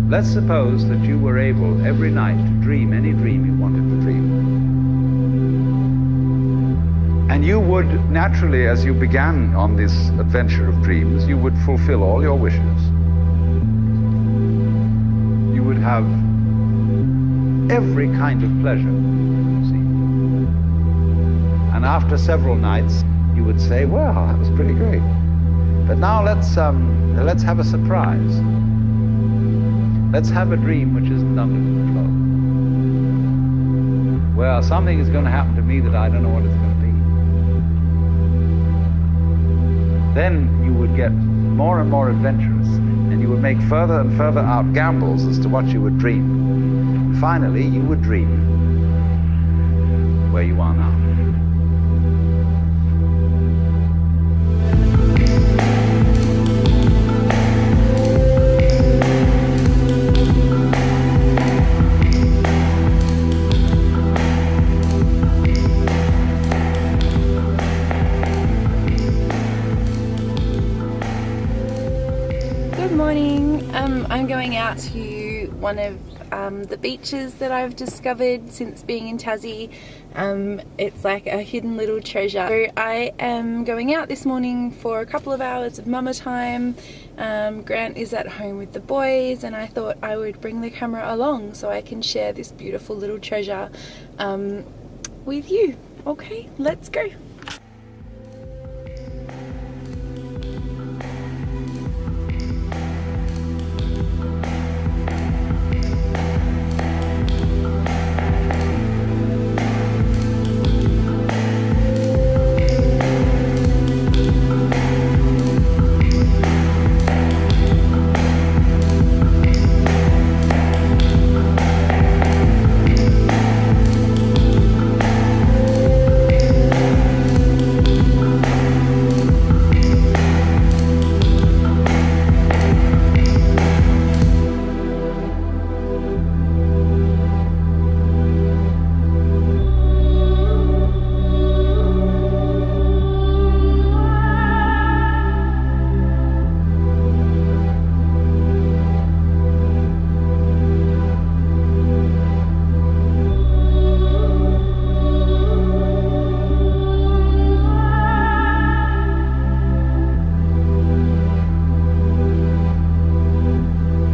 Let's suppose that you were able every night to dream any dream you wanted to dream. And you would naturally, as you began on this adventure of dreams, you would fulfill all your wishes. You would have every kind of pleasure, see. And after several nights, you would say, well, that was pretty great. But now let's have a surprise. Let's have a dream which isn't under control. Well, something is going to happen to me that I don't know what it's going to be. Then you would get more and more adventurous, and you would make further and further out gambles as to what you would dream. And finally, you would dream where you are now. I'm going out to one of the beaches that I've discovered since being in Tassie. It's like a hidden little treasure. So I am going out this morning for a couple of hours of mama time. Grant is at home with the boys, and I thought I would bring the camera along so I can share this beautiful little treasure with you. Okay, let's go.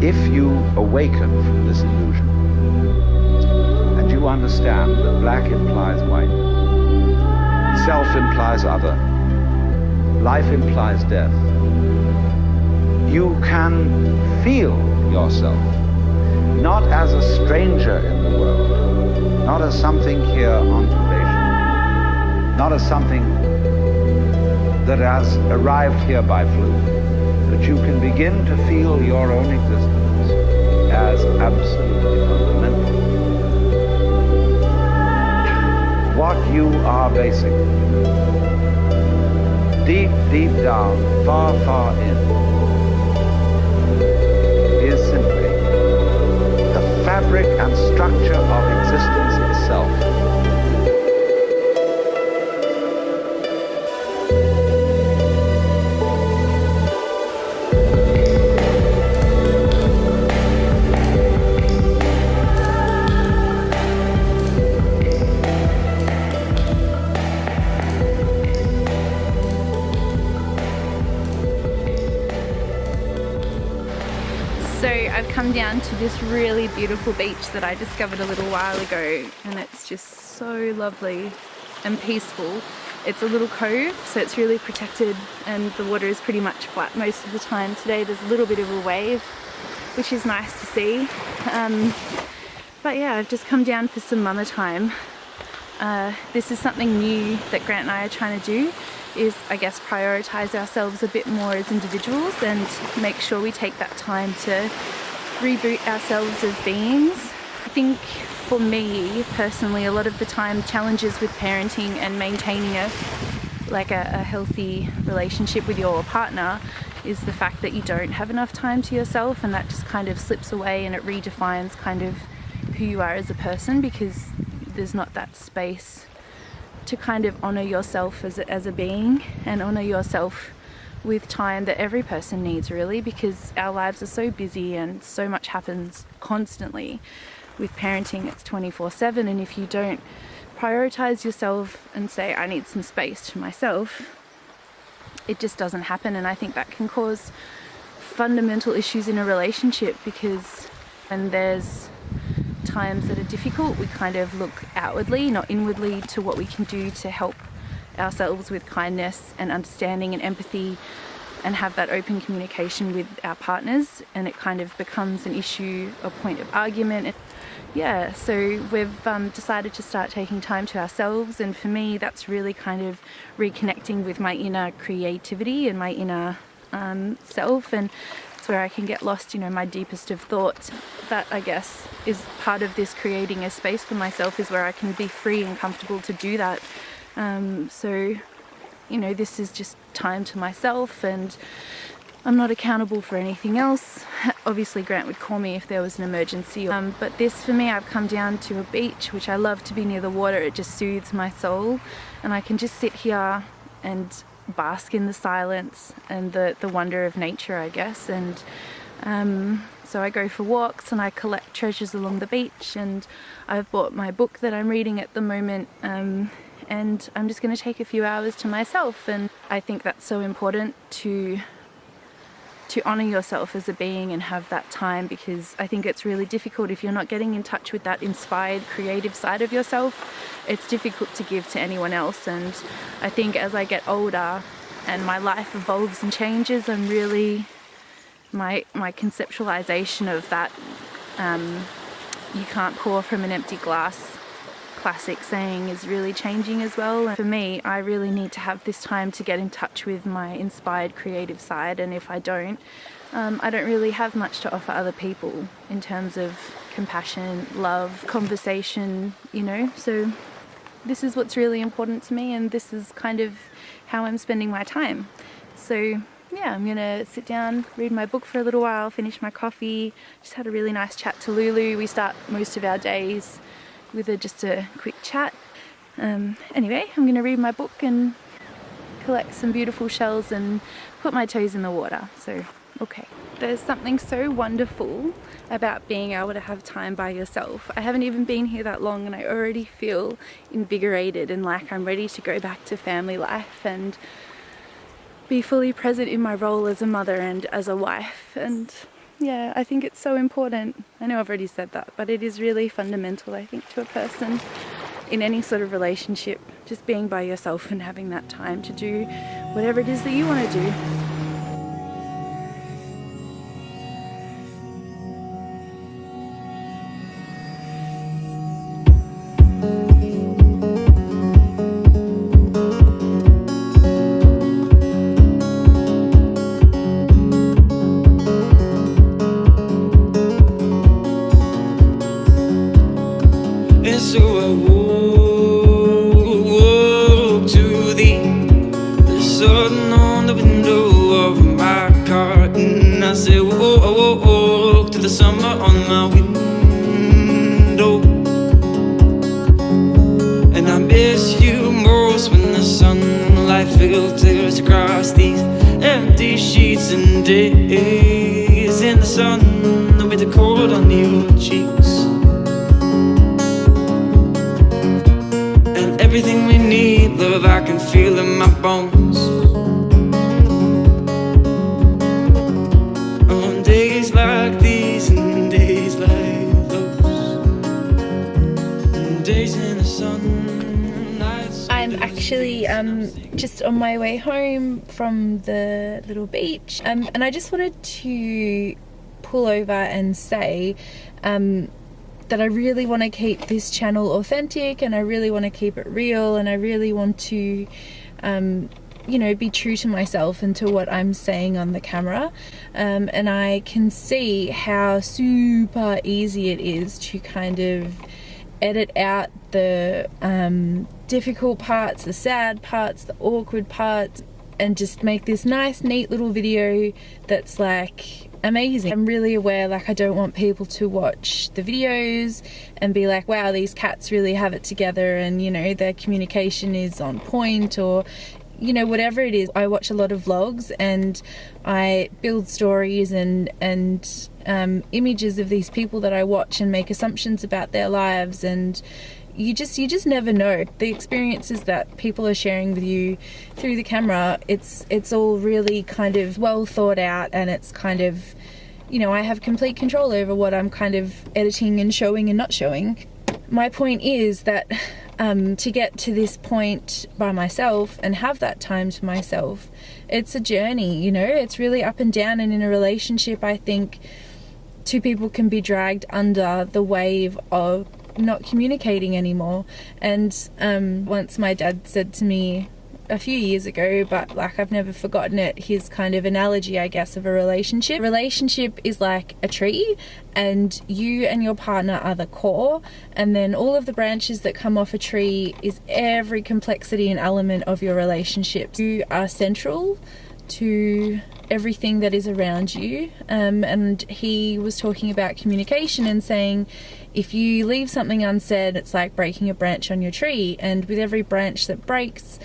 If you awaken from this illusion, and you understand that black implies white, self implies other, life implies death, you can feel yourself not as a stranger in the world, not as something here on probation, not as something that has arrived here by fluke, but you can begin to feel your own existence as absolutely fundamental. What you are basically, deep, deep down, far, far in, is simply the fabric and structure of existence itself. So I've come down to this really beautiful beach that I discovered a little while ago, and it's just so lovely and peaceful. It's a little cove, so it's really protected, and the water is pretty much flat most of the time. Today there's a little bit of a wave, which is nice to see. But yeah, I've just come down for some mama time. This is something new that Grant and I are trying to do, is I guess prioritize ourselves a bit more as individuals and make sure we take that time to reboot ourselves as beings. I think for me personally, a lot of the time challenges with parenting and maintaining a healthy relationship with your partner is the fact that you don't have enough time to yourself, and that just kind of slips away and it redefines kind of who you are as a person, because there's not that space to kind of honor yourself as a being and honor yourself with time that every person needs, really, because our lives are so busy and so much happens constantly. With parenting, it's 24/7, and if you don't prioritize yourself and say, I need some space to myself, it just doesn't happen. And I think that can cause fundamental issues in a relationship, because when there's times that are difficult, we kind of look outwardly, not inwardly, to what we can do to help ourselves with kindness and understanding and empathy, and have that open communication with our partners, and it kind of becomes an issue, a point of argument. Yeah, so we've decided to start taking time to ourselves, and for me that's really kind of reconnecting with my inner creativity and my inner self, and it's where I can get lost, my deepest of thoughts. That, I guess, is part of this creating a space for myself, is where I can be free and comfortable to do that. So this is just time to myself, and I'm not accountable for anything else. Obviously Grant would call me if there was an emergency, but this, for me, I've come down to a beach, which I love to be near the water. It just soothes my soul, and I can just sit here and bask in the silence and the wonder of nature, I guess. And so I go for walks and I collect treasures along the beach, and I've bought my book that I'm reading at the moment, and I'm just going to take a few hours to myself. And I think that's so important to honor yourself as a being and have that time, because I think it's really difficult if you're not getting in touch with that inspired, creative side of yourself. It's difficult to give to anyone else. And I think as I get older and my life evolves and changes, I'm really, my conceptualization of that, you can't pour from an empty glass classic saying, is really changing as well. And for me, I really need to have this time to get in touch with my inspired creative side, and if I don't really have much to offer other people in terms of compassion, love, conversation, so this is what's really important to me, and this is kind of how I'm spending my time. So yeah, I'm gonna sit down, read my book for a little while, finish my coffee. Just had a really nice chat to Lulu. We start most of our days with just a quick chat. Anyway, I'm going to read my book and collect some beautiful shells and put my toes in the water. So, okay. There's something so wonderful about being able to have time by yourself. I haven't even been here that long, and I already feel invigorated and like I'm ready to go back to family life and be fully present in my role as a mother and as a wife. And yeah, I think it's so important. I know I've already said that, but it is really fundamental, I think, to a person in any sort of relationship, just being by yourself and having that time to do whatever it is that you want to do. So I woke to the sun on the window of my car, and I said, woke to the summer on my window. And I miss you most when the sunlight filters across these empty sheets, and days in the sun with the cold on your cheeks. Everything we need, love, I can feel in my bones. On days like these and days like those, and days in the sun, nights. I'm actually just on my way home from the little beach, and I just wanted to pull over and say that I really want to keep this channel authentic, and I really want to keep it real, and I really want to be true to myself and to what I'm saying on the camera, and I can see how super easy it is to kind of edit out the difficult parts, the sad parts, the awkward parts, and just make this nice neat little video that's like amazing. I'm really aware, like, I don't want people to watch the videos and be like, wow, these cats really have it together, and their communication is on point, or you know, whatever it is. I watch a lot of vlogs and I build stories and images of these people that I watch and make assumptions about their lives, and you just never know. The experiences that people are sharing with you through the camera, it's all really kind of well thought out, and it's kind of, you know, I have complete control over what I'm kind of editing and showing and not showing. My point is that to get to this point by myself and have that time to myself, it's a journey, you know, it's really up and down. And in a relationship, I think two people can be dragged under the wave of not communicating anymore. And once my dad said to me a few years ago, but like I've never forgotten it, his kind of analogy, I guess, of a relationship. Relationship is like a tree, and you and your partner are the core, and then all of the branches that come off a tree is every complexity and element of your relationship. You are central to everything that is around you, and he was talking about communication and saying, if you leave something unsaid, it's like breaking a branch on your tree, and with every branch that breaks,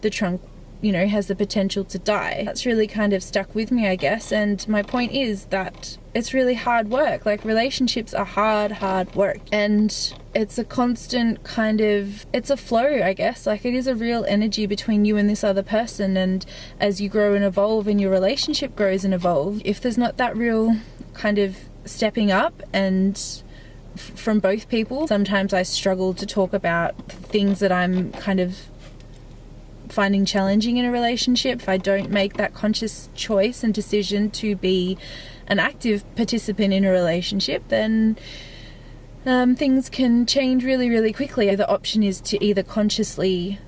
the trunk, you know, has the potential to die. That's really kind of stuck with me, I guess. And my point is that it's really hard work. Like, relationships are hard work, and it's a constant kind of, it's a flow, I guess. Like, it is a real energy between you and this other person, and as you grow and evolve and your relationship grows and evolves, if there's not that real kind of stepping up and from both people, sometimes I struggle to talk about things that I'm kind of finding challenging in a relationship. If I don't make that conscious choice and decision to be an active participant in a relationship, then things can change really quickly. The option is to either consciously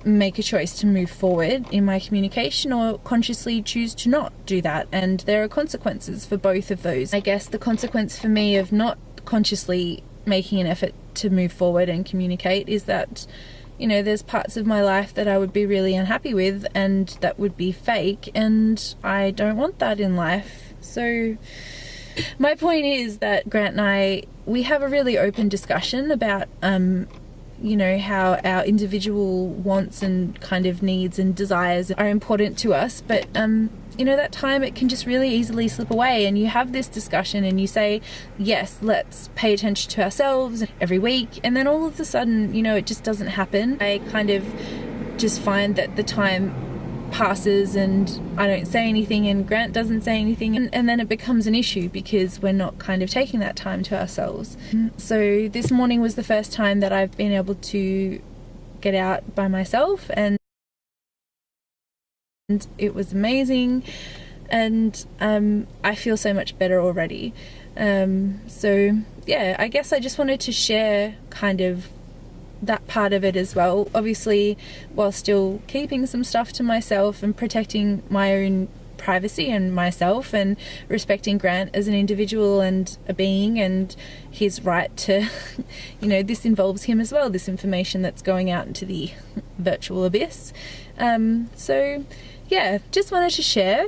make a choice to move forward in my communication, or consciously choose to not do that, and there are consequences for both of those. I guess the consequence for me of not consciously making an effort to move forward and communicate is that, you know, there's parts of my life that I would be really unhappy with and that would be fake, and I don't want that in life. So my point is that Grant and I, we have a really open discussion about you know, how our individual wants and kind of needs and desires are important to us, but you know, that time, it can just really easily slip away, and you have this discussion and you say, yes, let's pay attention to ourselves every week, and then all of a sudden, you know, it just doesn't happen. I kind of just find that the time passes and I don't say anything and Grant doesn't say anything, and then it becomes an issue because we're not kind of taking that time to ourselves. So this morning was the first time that I've been able to get out by myself, and it was amazing, and I feel so much better already. So yeah, I guess I just wanted to share kind of that part of it as well, obviously while still keeping some stuff to myself and protecting my own privacy and myself, and respecting Grant as an individual and a being, and his right to, you know, this involves him as well, this information that's going out into the virtual abyss. So yeah, just wanted to share.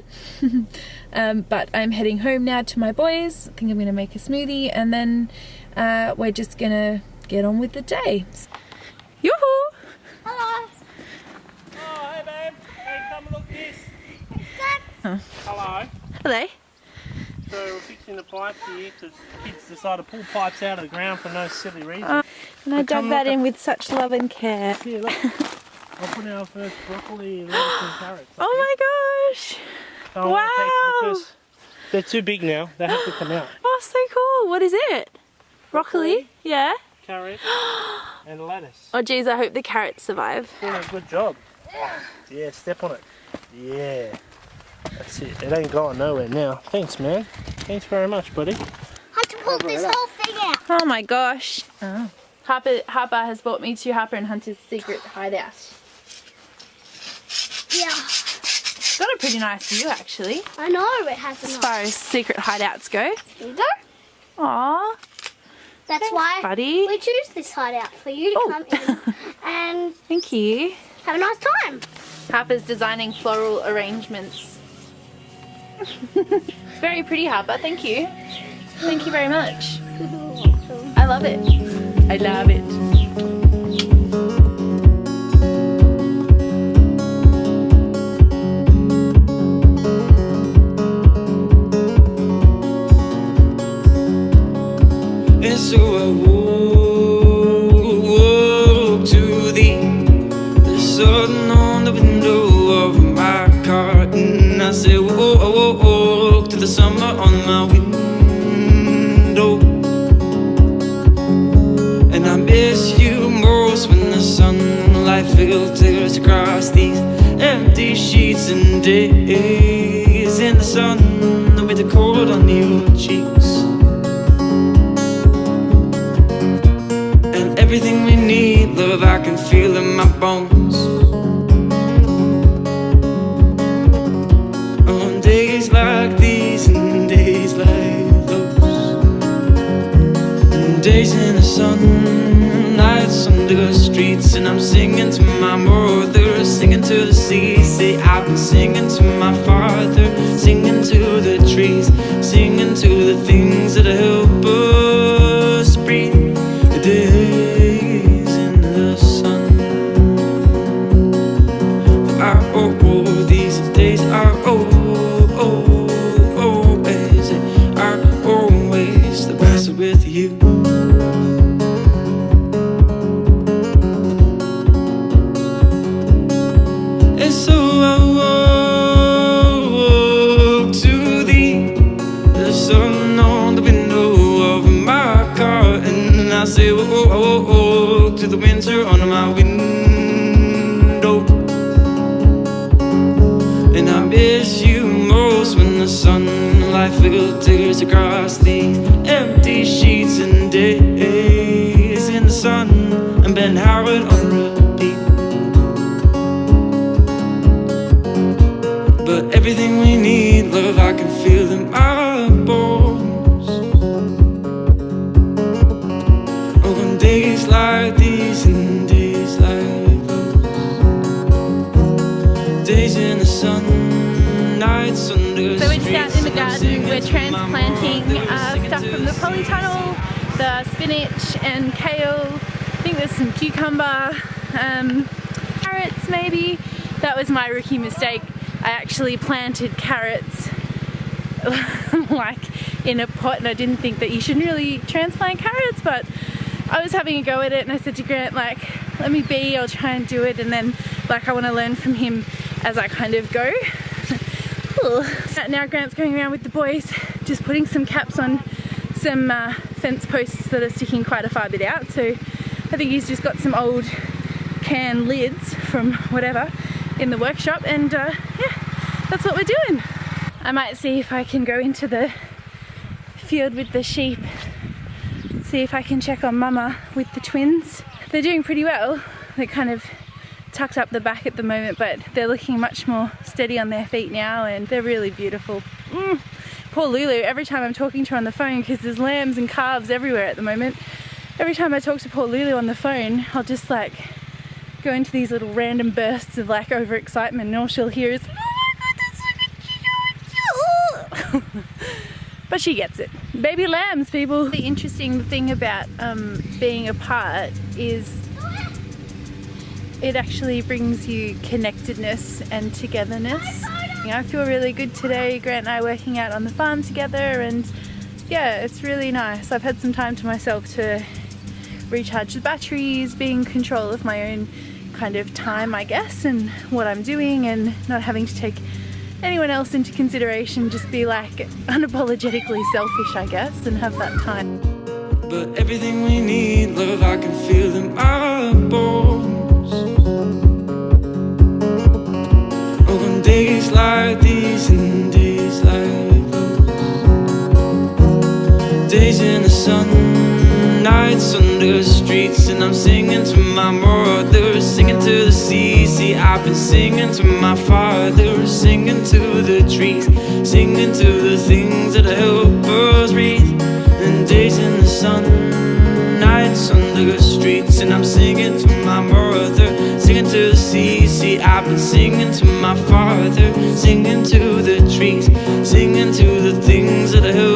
But I'm heading home now to my boys. I think I'm gonna make a smoothie, and then we're just gonna get on with the day. Yoo-hoo! Hello. Oh, hey babe. Hey, come look this. Oh. Hello. Hello. So we're fixing the pipe here because kids decide to pull pipes out of the ground for no silly reason. And I dug that in with such love and care. Yeah, look. I'll put our first broccoli, lettuce and carrots. Oh my gosh! So Wow! Because they're too big now. They have to come out. Oh, so cool. What is it? Broccoli? Yeah. Carrot and lettuce. Oh geez, I hope the carrots survive. Doing a good job. Yeah, step on it. Yeah. That's it. It ain't going nowhere now. Thanks, man. Thanks very much, buddy. Had to pull this whole thing out. Oh my gosh. Oh. Harper has brought me to Harper and Hunter's secret hideout. Yeah. It's got a pretty nice view actually, I know it has a as lot. far as secret hideouts go. Here we go. Aww. That's why buddy. we choose this hideout for you to come in and Thank you. have a nice time. Harper's designing floral arrangements. It's very pretty, Harper. Thank you. Thank you very much. I love it. I love it. And so I woke to the sun on the window of my car, and I said, woke to the summer on my window. And I miss you most when the sunlight filters across these empty sheets and days in the sun with the cold on your cheeks. And everything we need, love, I can feel in my bones. On days like these and days like those, and days in the sun, nights under the streets, and I'm singing to my mother, singing to the sea. Say I've been singing to my father, singing to the trees, singing to the things that help us breathe. The days in the sun are these days are always the best with you. And so I woke to the sun on the window of my car, and I say, woke to the winter on my window. And I miss you most when the sunlight filters across these empty sheets and days in the sun, and Ben Howard on repeat. But everything we need, love, I can feel in my bones. Oh, on days like these and days like those, days in the sun, nights under the So we're just out in the streets, garden, we're transplanting stuff from the polytunnel, the spinach and kale, I think there's some cucumber, carrots maybe. That was my rookie mistake. I actually planted carrots like in a pot, and I didn't think that you shouldn't really transplant carrots, but I was having a go at it, and I said to Grant, like, let me be, I'll try and do it, and then like I want to learn from him as I kind of go. Now Grant's going around with the boys, just putting some caps on some fence posts that are sticking quite a far bit out. So I think he's just got some old can lids from whatever in the workshop, and yeah, that's what we're doing. I might see if I can go into the field with the sheep, see if I can check on Mama with the twins. They're doing pretty well. They're kind of tucked up the back at the moment, but they're looking much more steady on their feet now, and they're really beautiful. Poor Lulu, every time I'm talking to her on the phone, because there's lambs and calves everywhere at the moment, every time I talk to poor Lulu on the phone, I'll just like go into these little random bursts of like overexcitement, and all she'll hear is but she gets it. Baby lambs, people. The interesting thing about being apart is it actually brings you connectedness and togetherness. I feel really good today. Grant and I are working out on the farm together, and yeah, it's really nice. I've had some time to myself to recharge the batteries, be in control of my own kind of time, I guess, and what I'm doing, and not having to take anyone else into consideration, just be like unapologetically selfish, I guess, and have that time. But everything we need, love, I can feel in my bones. Oh, on days like these and days like those, days in the sun, nights under the streets, and I'm singing to my mother, singing to the sea. See, I've been singing to my father, singing to the trees, singing to the things that help us breathe. And days in the sun, nights under the streets, and I'm singing to my mother, singing to the sea. See, I've been singing to my father, singing to the trees, singing to the things that help